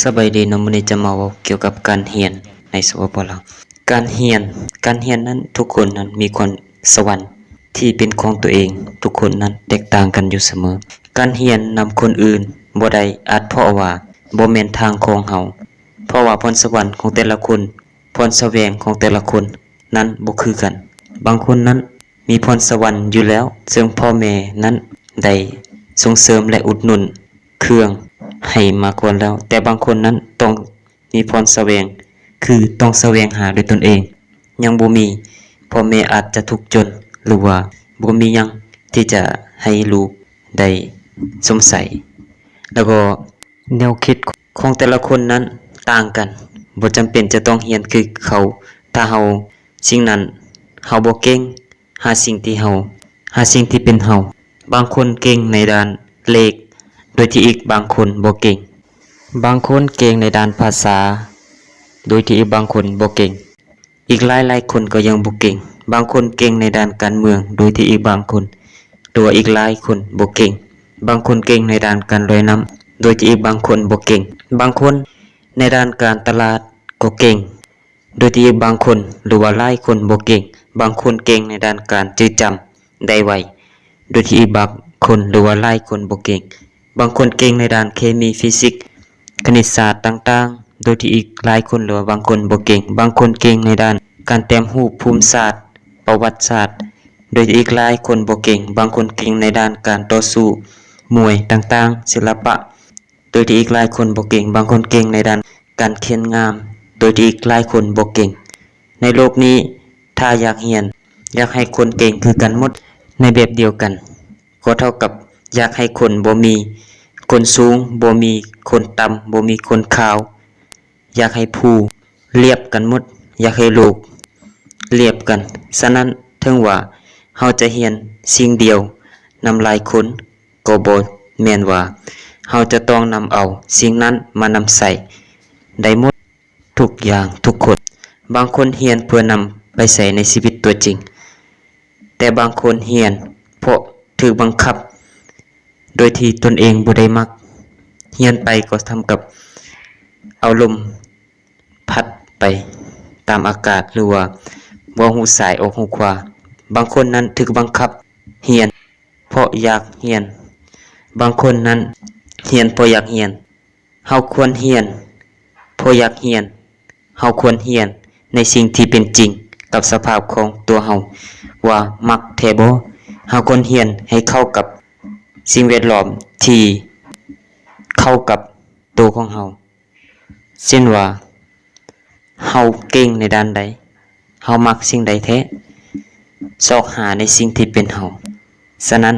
สบายดีเนาะมื้อนี้จะมาเว้าเกี่ยวกับการเรียนในสปปลาวการเรียนการเรียนนั้นทุกคนนั้นมีความสวรรค์ที่เป็นของตัวเองทุกคนนั้นแตกต่างกันอยู่เสมอการเรียนนำคนอื่นบ่ได้อาจเพราะว่าบ่แม่นทางของเฮาเพราะว่าพรสวรรค์ของแต่ละคนพรแสวงของแต่ละคนนั้นบ่คือกันบางคนนั้นมีพรสวรรค์อยู่แล้วซึ่งพ่อแม่นั้นได้ส่งเสริมและอุดหนุนเครื่องให้มาก่อนแล้วแต่บางคนนั้นต้องมีพรแสวงคือต้องแสวงหาด้วยตนเองยังบ่มีพ่อแม่อาจจะทุกข์จนหรือว่าบ่มีหยังที่จะให้ลูกได้สงสัยแล้วก็แนวคิดของแต่ละคนนั้นต่างกันบ่จำเป็นจะต้องเรียนคือเขาถ้าเฮาสิ่งนั้นเฮาบ่เก่งหาสิ่งที่เฮาหาสิ่งที่เป็นเฮาบางคนเก่งในด้านเลขโดยที่อีกบางคนบ่เก่งบางคนเก่งในด้านภาษาโดยที่อีกบางคนบ่เก่งอีกหลายๆคนก็ยังบ่เก่งบางคนเก่งในด้านการเมืองโดยที่อีกบางคนตัวอีกหลายคนบ่เก่งบางคนเก่งในด้านการลอยน้ำโดยที่อีกบางคนบ่เก่งบางคนในด้านการตลาดก็เก่งโดยที่อีกบางคนหรือว่าหลายคนบ่เก่งบางคนเก่งในด้านการจดจำได้ไวโดยที่อีกบางคนหรือว่าหลายคนบ่เก่งบางคนเก่งในด้านเคมีฟิสิกส์คณิตศาสตร์ต่างๆโดยที่อีกหลายคนหรือว่าบางคนบ่เก่งบางคนเก่งในด้านการแต้มรูปภูมิศาสตร์ประวัติศาสตร์โดยที่อีกหลายคนบ่เก่งบางคนเก่งในด้านการต่อสู้มวยต่างๆศิลปะโดยที่อีกหลายคนบ่เก่งบางคนเก่งในด้านการเขียนงามโดยที่อีกหลายคนบ่เก่งในโลกนี้ถ้าอยากเรียนอยากให้คนเก่งคือกันหมดในแบบเดียวกันก็เท่ากับอยากให้คนบ่มีคนสูงบ่มีคนต่ำบ่มีคนขาวอยากให้ผู้เรียบกันหมดอยากให้โลกเรียบกันฉะนั้นถึงว่าเฮาจะเรียนสิ่งเดียวนำหลายคนก็บ่แม่นว่าเฮาจะต้องนำเอาสิ่งนั้นมานำใส่ได้หมดทุกอย่างทุกคนบางคนเรียนเพื่อนำไปใส่ในชีวิตตัวจริงแต่บางคนเรียนเพราะถูกบังคับโดยที่ตนเองบ่ได้มักเรียนไปก็ทำกับเอาลมพัดไปตามอากาศหรือว่าบ่ฮู้ซ้ายออกฮู้ขวาบางคนนั้นถูกบังคับเรียนเพราะอยากเรียนบางคนนั้นเรียนเพราะอยากเรียนเฮาควรเรียนเพราะอยากเรียนเฮาควรเรียนในสิ่งที่เป็นจริงกับสภาพของตัวเฮาว่ามักแท้บ่เฮาควรเรียนให้เข้ากับสิ่งแวดล้อมที่เข้ากับตัวของเฮาเช่นว่าเฮาเก่งในด้านใดเฮามักสิ่งใดแท้ซอกหาในสิ่งที่เป็นเฮาฉะนั้น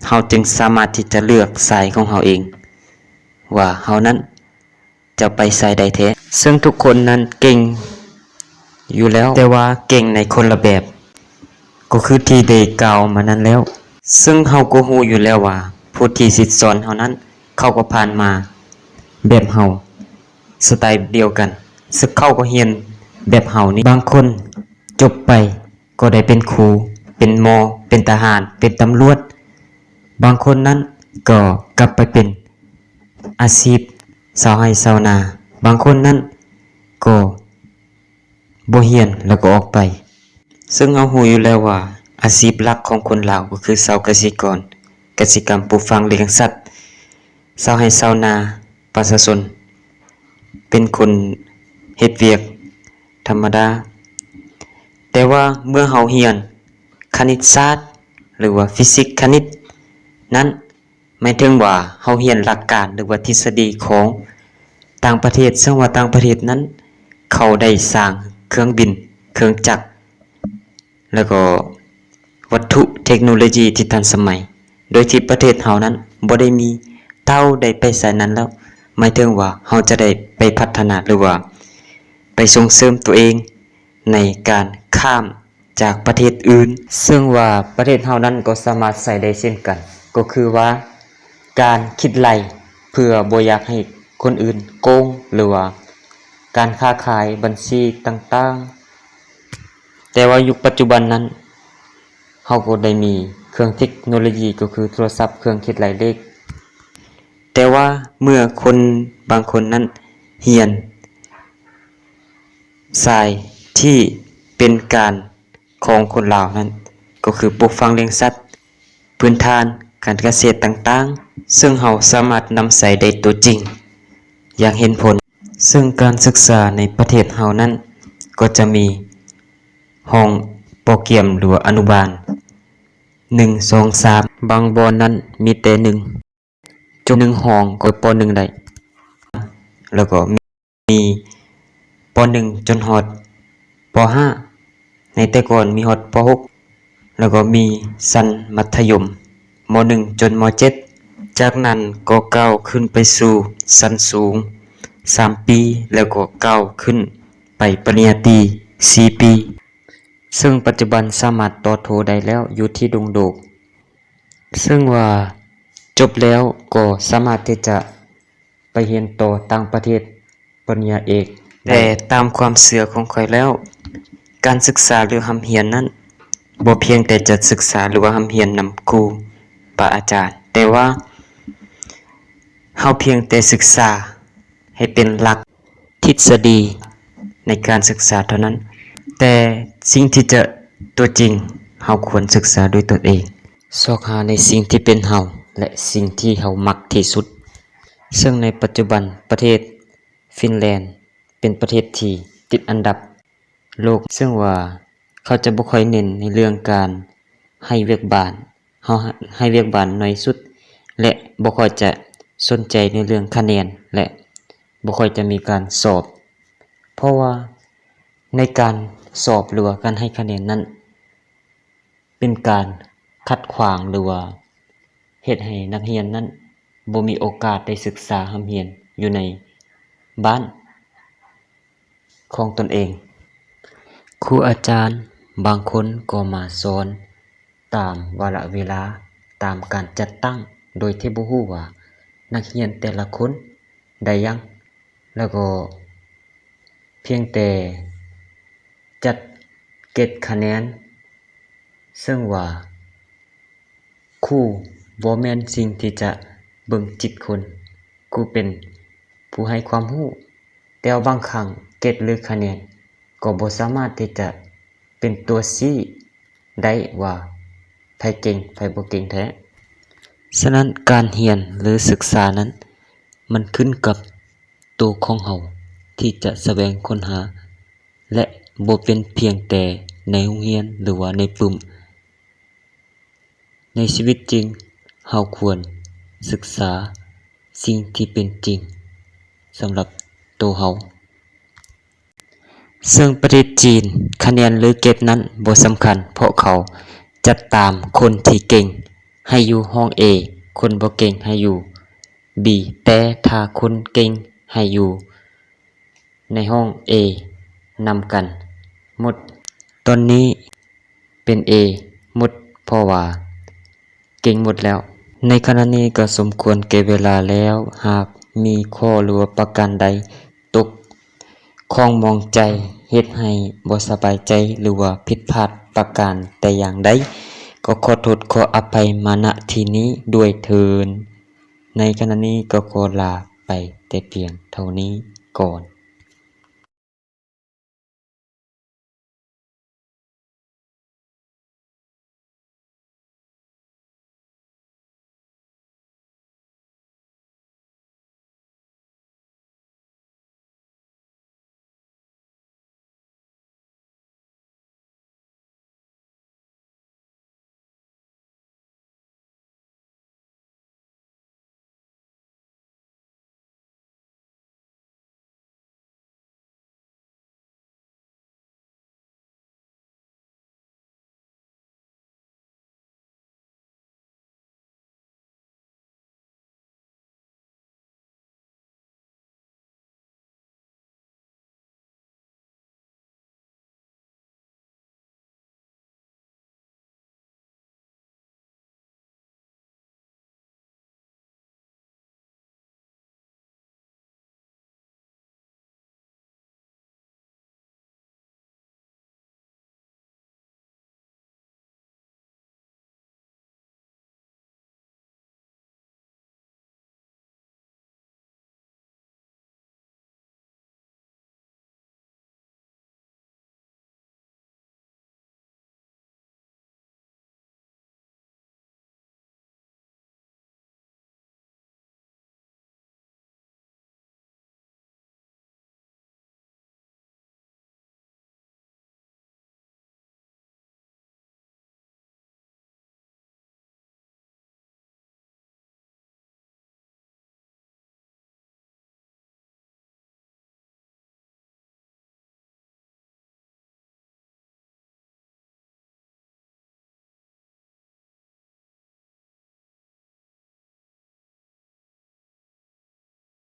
เฮาจึงสามารถที่จะเลือกสายของเฮาเองว่าเฮานั้นจะไปสายใดแท้ซึ่งทุกคนนั้นเก่งอยู่แล้วแต่ว่าเก่งในคนละแบบก็คือที่ได้กล่าวมานั้นแล้วซึ่งเฮาก็รู้อยู่แล้วว่าผู้ที่สิสอนเฮานั้นเขาก็ผ่านมาแบบเฮาสไตล์เดียวกันซึ่งเขาก็เรียนแบบเฮานี่บางคนจบไปก็ได้เป็นครูเป็นหมอเป็นทหารเป็นตำรวจบางคนนั้นก็กลับไปเป็นอาชีพชาวไร่ชาวนาบางคนนั้นก็บ่เรียนแล้วก็ออกไปซึ่งเรารู้อยู่แล้วว่าอาชีพหลักของคนลาวก็คือชาวเกษตรกรกสิกรรมปลูกฝังเลี้ยงสัตว์ชาวไร่ชาวนาประชาชนเป็นคนเฮ็ดเวียกธรรมดาแต่ว่าเมื่อเฮาเรียนคณิตศาสตร์หรือว่าฟิสิกส์คณิตนั้นหมายถึงว่าเฮาเรียนหลักการหรือว่าทฤษฎีของต่างประเทศซึ่งว่าต่างประเทศนั้นเขาได้สร้างเครื่องบินเครื่องจักรแล้วก็วัตถุเทคโนโลยีที่ทันสมัยโดยที่ประเทศเฮานั้นบ่ได้มีเท่าใดไปสายนั้นแล้วหมายถึงว่าเฮาจะได้ไปพัฒนาหรือว่าไปส่งเสริมตัวเองในการข้ามจากประเทศอื่นซึ่งว่าประเทศเฮานั้นก็สามารถใส่ได้เช่นกันก็คือว่าการคิดไล่เพื่อบ่อยากให้คนอื่นโกงหรือว่าการค้าขายบัญชีต่างๆแต่ว่ายุคปัจจุบันนั้นเฮาก็ได้มีเครื่องเทคโนโลยีก็คือโทรศัพท์เครื่องคิดไล่เลข แต่ว่าเมื่อคนบางคนนั้นเรียนสายที่เป็นการของคนลาวนั้นก็คือปลูกฝังเลี้ยงสัตว์พื้นฐานการเกษตรต่างๆซึ่งเราสามารถนำใส่ได้ตัวจริงอย่างเห็นผลซึ่งการศึกษาในประเทศเรานั้นก็จะมีห้องโปรแกรมหรือว่าอนุบาล1 2 3บางบอนนั้นมีแต่1จบ1ห้องก็ป .1 ได้แล้วก็มีป .1 จนฮอดป .5 ในแต่ก่อนมีฮอดป .6 แล้วก็มีชั้นมัธยมม .1 จนม .7 จากนั้นก็ก้าวขึ้นไปสู่ชั้นสูง3 ปีแล้วก็ก้าวขึ้นไปปริญญาตรี4 ปีซึ่งปัจจุบันสามารถต่อโทได้แล้วอยู่ที่ดงโดกซึ่งว่าจบแล้วก็สามารถที่จะไปเรียนต่อต่างประเทศปริญญาเอกแต่ตามความเชื่อของข้อยแล้วการศึกษาหรือหำเรียนนั้นบ่เพียงแต่จะศึกษาหรือว่าหำเรียนนำครูบาอาจารย์แต่ว่าเฮาเพียงแต่ศึกษาให้เป็นหลักทฤษฎีในการศึกษาเท่านั้นแต่สิ่งที่จะตัวจริงเฮาควรศึกษาด้วยตนเองสอกหาในสิ่งที่เป็นเฮาและสิ่งที่เฮามักที่สุดซึ่งในปัจจุบันประเทศฟินแลนด์เป็นประเทศที่ติดอันดับโลกซึ่งว่าเขาจะบ่ค่อยเน้นในเรื่องการให้เวียกบ้านเฮาให้เวียกบ้านน้อยสุดและบ่ค่อยจะสนใจในเรื่องคะแนนและบ่ค่อยจะมีการสอบเพราะว่าในการสอบหรือว่าการให้คะแนนนั้นเป็นการขัดขวางหรือว่าเฮ็ดให้นักเรียนนั้นบ่มีโอกาสได้ศึกษาหำเรียนอยู่ในบ้านของตนเองครูอาจารย์บางคนก็มาสอนตามวาระเวลาตามการจัดตั้งโดยที่บ่ฮู้ว่านักเรียนแต่ละคนได้หยังแล้วก็เพียงแต่จัดเก็บคะแนนซึ่งว่าครูบ่แม่นสิ่งที่จะเบิ่งจิตคนครูเป็นผู้ให้ความรู้แต่ว่าบางครั้งเกรดหรือคะแนนก็บ่สามารถที่จะเป็นตัวชี้ได้ว่าไผเก่งไผบ่เก่งแท้ฉะนั้นการเรียนหรือศึกษานั้นมันขึ้นกับตัวของเฮาที่จะแสวงค้นหาและบ่เป็นเพียงแต่ในโรงเรียนหรือว่าในปึ้มในชีวิตจริงเฮาควรศึกษาสิ่งที่เป็นจริงสำหรับตัวเฮาซึ่งประเทศจีนคะแนนหรือเกรดนั้นบ่สำคัญเพราะเขาจัดตามคนที่เก่งให้อยู่ห้อง A คนบ่เก่งให้อยู่ B แต่ถ้าคนเก่งให้อยู่ในห้อง A นำกันหมดตอนนี้เป็น A หมดเพราะว่าเก่งหมดแล้วในขณะนี้ก็สมควรแก่เวลาแล้วหากมีข้อหรือว่าประการใดตกข้องมองใจเฮ็ดให้บ่สบายใจหรือว่าผิดพลาดประการแต่อย่างใดก็ขอโทษขออภัยมาณที่นี้ด้วยเถิดในขณะนี้ก็ขอลาไปแต่เพียงเท่านี้ก่อน